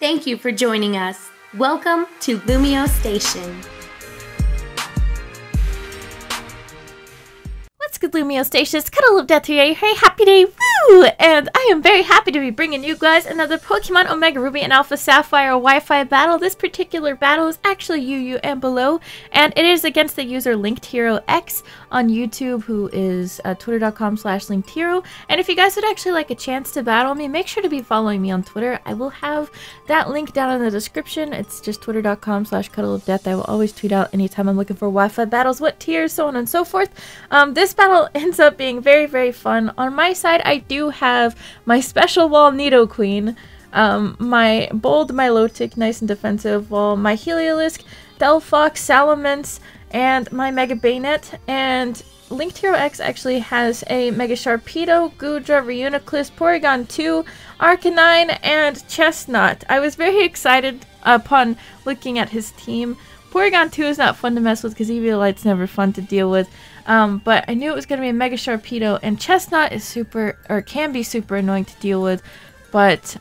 Thank you for joining us. Welcome to LumioseStation. What's good, LumioseStation? It's CuddleofDeath here. Hey, happy day, woo! And I am very happy to be bringing you guys another Pokemon Omega Ruby and Alpha Sapphire Wi-Fi battle. This particular battle is actually UU and below, and it is against the user LinkedHero X on YouTube, who is twitter.com/LinkedHero. And if you guys would actually like a chance to battle me, make sure to be following me on Twitter. I will have that link down in the description. It's just twitter.com/CuddleofDeath. I will always tweet out anytime I'm looking for Wi-Fi battles, what tiers, so on and so forth. This battle ends up being very, very fun. On my side, I do have my special wall Nidoqueen, my bold Milotic, nice and defensive, while my Heliolisk, Delphox, Salamence, and my Mega Bayonet. And LinkedHero X actually has a Mega Sharpedo, Goodra, Reuniclus, Porygon 2, Arcanine, and Chestnut. I was very excited upon looking at his team. Porygon 2 is not fun to mess with because Eviolite's never fun to deal with. But I knew it was going to be a Mega Sharpedo, and Chestnut is can be super annoying to deal with. But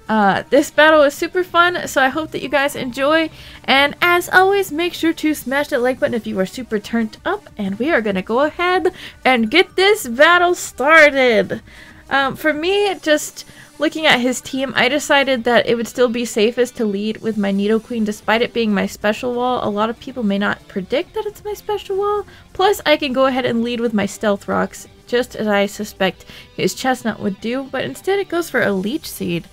this battle is super fun, so I hope that you guys enjoy. And as always, make sure to smash that like button if you are super turned up. And we are going to go ahead and get this battle started. For me, just looking at his team, I decided that it would still be safest to lead with my Nidoqueen despite it being my special wall. A lot of people may not predict that it's my special wall. Plus, I can go ahead and lead with my Stealth Rocks, just as I suspect his Chestnut would do, but instead it goes for a Leech Seed.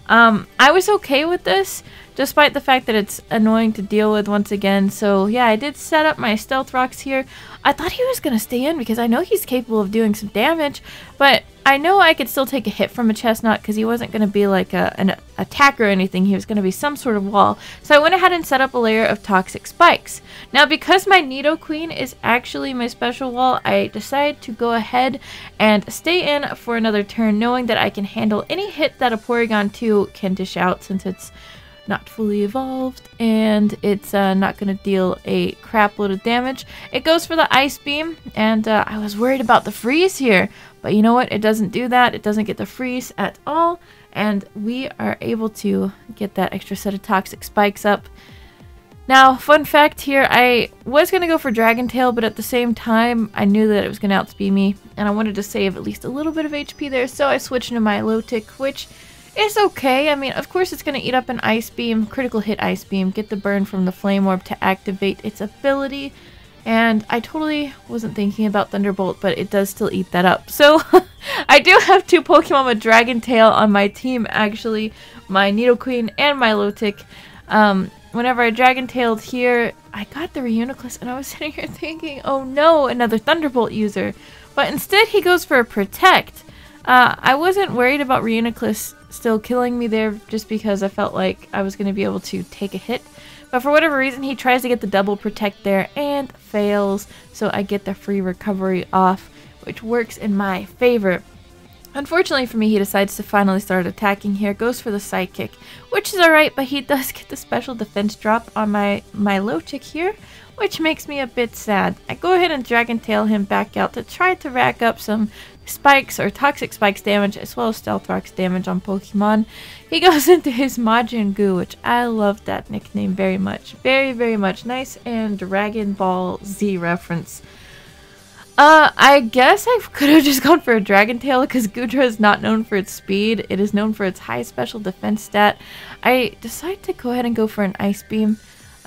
I was okay with this, despite the fact that it's annoying to deal with once again. So yeah, I did set up my Stealth Rocks here. I thought he was going to stay in because I know he's capable of doing some damage, but I know I could still take a hit from a Chestnut because he wasn't going to be like an attack or anything. He was going to be some sort of wall. So I went ahead and set up a layer of Toxic Spikes. Now, because my Nidoqueen is actually my special wall, I decided to go ahead and stay in for another turn, knowing that I can handle any hit that a Porygon 2 can dish out since it's not fully evolved and it's not going to deal a crap load of damage. It goes for the Ice Beam, and I was worried about the freeze here, but you know what? It doesn't do that. It doesn't get the freeze at all, and we are able to get that extra set of Toxic Spikes up. Now, fun fact here, I was going to go for Dragon Tail, but at the same time, I knew that it was going to outspeed me, and I wanted to save at least a little bit of HP there, so I switched into my Milotic, which is okay. I mean, of course it's going to eat up an Ice Beam, critical hit Ice Beam, get the burn from the Flame Orb to activate its ability, and I totally wasn't thinking about Thunderbolt, but it does still eat that up. So, I do have two Pokemon with Dragon Tail on my team, actually, my Nidoqueen and my Milotic. Whenever I Dragon Tailed here, I got the Reuniclus, and I was sitting here thinking, oh no, another Thunderbolt user. But instead he goes for a Protect. I wasn't worried about Reuniclus still killing me there just because I felt like I was going to be able to take a hit. But for whatever reason, he tries to get the double Protect there and fails. So I get the free recovery off, which works in my favor. Unfortunately for me, he decides to finally start attacking here. Goes for the Psychic, which is alright, but he does get the special defense drop on my Milotic here, which makes me a bit sad. I go ahead and Dragon Tail him back out to try to rack up some Spikes or Toxic Spikes damage as well as Stealth Rocks damage on Pokemon. He goes into his Majin Goo, which I love that nickname very much. Very, very much. Nice and Dragon Ball Z reference. I guess I could have just gone for a Dragon Tail because Goodra is not known for its speed. It is known for its high special defense stat. I decided to go ahead and go for an Ice Beam.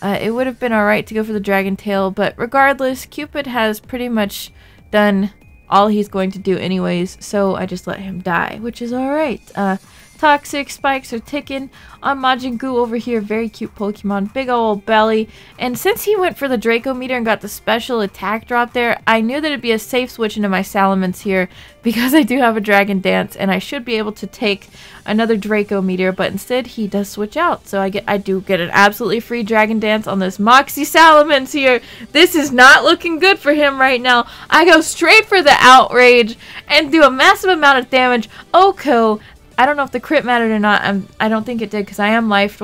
It would have been alright to go for the Dragon Tail, but regardless, Cupid has pretty much done all he's going to do anyways, so I just let him die, which is alright. Toxic Spikes are ticking on Majin Goo over here. Very cute Pokemon. Big old belly. And since he went for the Draco Meter and got the special attack drop there, I knew that it'd be a safe switch into my Salamence here because I do have a Dragon Dance and I should be able to take another Draco Meter, but instead he does switch out. So I do get an absolutely free Dragon Dance on this Moxie Salamence here. This is not looking good for him right now. I go straight for the Outrage and do a massive amount of damage. Oko, I don't know if the crit mattered or not. I don't think it did because I am Life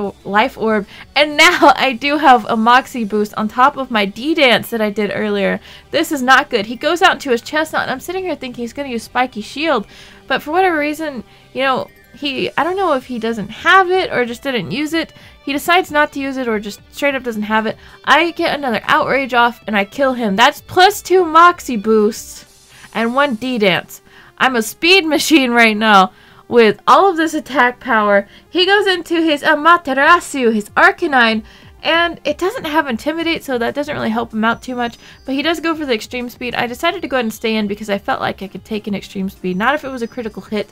Orb. And now I do have a Moxie boost on top of my D-Dance that I did earlier. This is not good. He goes out into his Chestnut and I'm sitting here thinking he's going to use Spiky Shield. But for whatever reason, you know, I don't know if he doesn't have it or just didn't use it. He decides not to use it or just straight up doesn't have it. I get another outrage off and I kill him. That's +2 Moxie boosts and 1 D-Dance. I'm a speed machine right now with all of this attack power. He goes into his Amaterasu, his Arcanine, and it doesn't have Intimidate, so that doesn't really help him out too much. But he does go for the Extreme Speed. I decided to go ahead and stay in because I felt like I could take an Extreme Speed, not if it was a critical hit.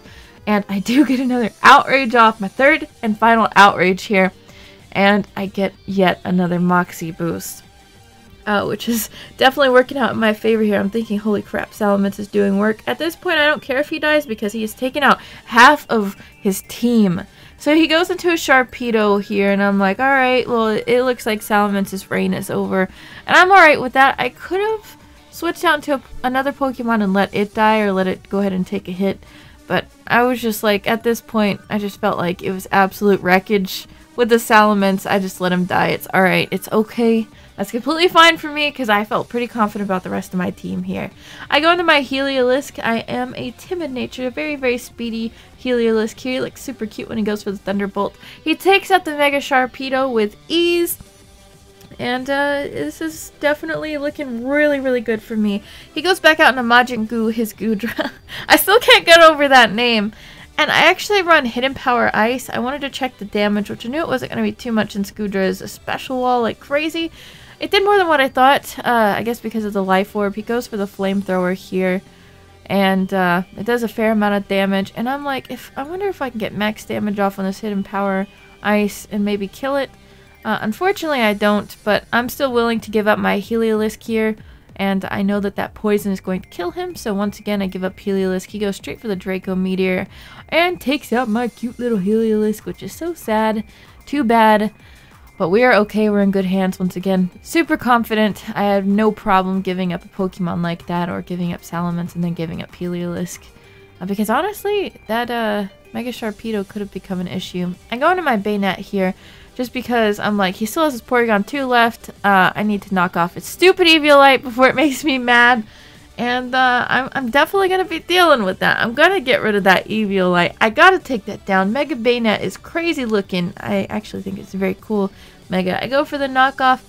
And I do get another outrage off, my 3rd and final outrage here. And I get yet another Moxie boost, which is definitely working out in my favor here. I'm thinking, holy crap, Salamence is doing work. At this point, I don't care if he dies because he has taken out half of his team. So he goes into a Sharpedo here, and I'm like, alright, well, it looks like Salamence's reign is over. And I'm alright with that. I could have switched out to another Pokemon and let it die, or let it go ahead and take a hit. But I was just like, at this point, I just felt like it was absolute wreckage with the Salamence. I just let him die. It's alright. It's okay. That's completely fine for me because I felt pretty confident about the rest of my team here. I go into my Heliolisk. I am a timid nature, a very, very speedy Heliolisk here. He looks super cute when he goes for the Thunderbolt. He takes out the Mega Sharpedo with ease. And this is definitely looking really, really good for me. He goes back out into Majin Goo, his Goodra. I still can't get over that name. And I actually run Hidden Power Ice. I wanted to check the damage, which I knew it wasn't going to be too much since Goodra is a special wall like crazy. It did more than what I thought, I guess because of the Life Orb. He goes for the Flamethrower here, and it does a fair amount of damage. And I'm like, I wonder if I can get max damage off on this Hidden Power Ice and maybe kill it. Unfortunately, I don't, but I'm still willing to give up my Heliolisk here, and I know that that poison is going to kill him, so once again, I give up Heliolisk. He goes straight for the Draco Meteor and takes out my cute little Heliolisk, which is so sad. Too bad. But we are okay, we're in good hands once again. Super confident. I have no problem giving up a Pokemon like that, or giving up Salamence and then giving up Heliolisk. Because honestly, that Mega Sharpedo could have become an issue. I go into my Baynet here, just because I'm like, he still has his Porygon 2 left. I need to knock off its stupid Eviolite before it makes me mad. And I'm definitely going to be dealing with that. I'm going to get rid of that Eviolite. I got to take that down. Mega Baynet is crazy looking. I actually think it's very cool. Mega. I go for the knockoff.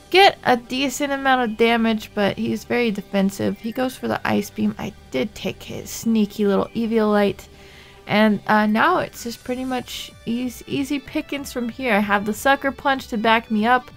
Get a decent amount of damage, but he's very defensive. He goes for the Ice Beam. I did take his sneaky little Eviolite. And now it's just pretty much easy pickings from here. I have the Sucker Punch to back me up.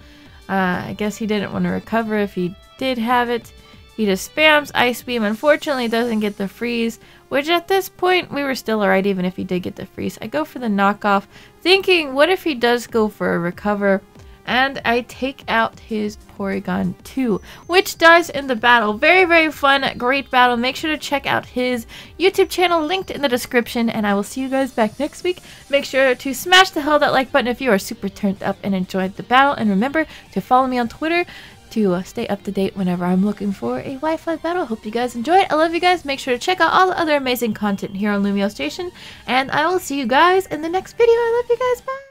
I guess he didn't want to recover if he did have it. He just spams Ice Beam. Unfortunately, doesn't get the freeze, which at this point, we were still alright even if he did get the freeze. I go for the knockoff, thinking, what if he does go for a recover? And I take out his Porygon 2, which does end the battle. Very, very fun, great battle. Make sure to check out his YouTube channel linked in the description, and I will see you guys back next week. Make sure to smash the hell of that like button if you are super turned up and enjoyed the battle, and remember to follow me on Twitter to stay up to date whenever I'm looking for a Wi-Fi battle. Hope you guys enjoyed. I love you guys. Make sure to check out all the other amazing content here on LumioseStation, and I will see you guys in the next video. I love you guys. Bye!